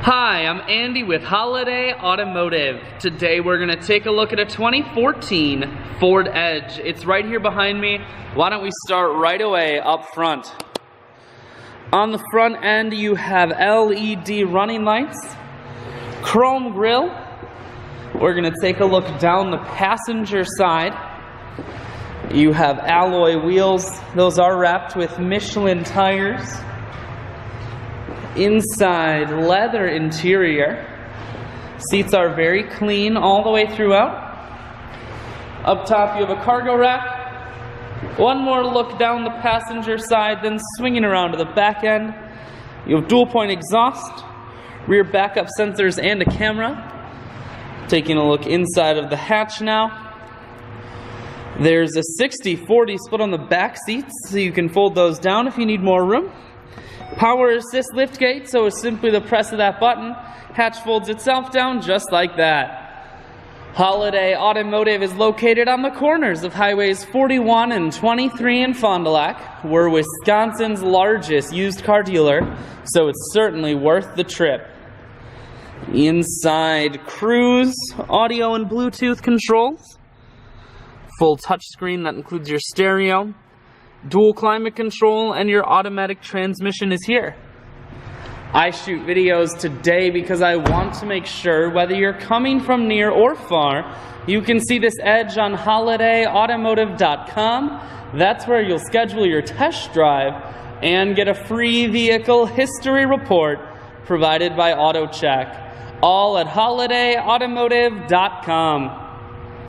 Hi, I'm Andy with Holiday Automotive. Today we're going to take a look at a 2014 Ford Edge. It's right here behind me. Why don't we start right away up front. On the front end you have LED running lights, chrome grille. We're going to take a look down the passenger side. You have alloy wheels. Those are wrapped with Michelin tires. Inside, leather interior. Seats are very clean all the way throughout. Up top you have a cargo rack. One more look down the passenger side, then swinging around to the back end. You have dual point exhaust, rear backup sensors, and a camera. Taking a look inside of the hatch now. There's a 60-40 split on the back seats, so you can fold those down if you need more room. Power assist lift gate, so it's simply the press of that button. Hatch folds itself down just like that. Holiday Automotive is located on the corners of highways 41 and 23 in Fond du Lac. We're Wisconsin's largest used car dealer, so it's certainly worth the trip. Inside, cruise, audio and Bluetooth controls. Full touchscreen that includes your stereo. Dual climate control, and your automatic transmission is here. I shoot videos today because I want to make sure whether you're coming from near or far, you can see this Edge on holidayautomotive.com. That's where you'll schedule your test drive and get a free vehicle history report provided by AutoCheck. All at holidayautomotive.com.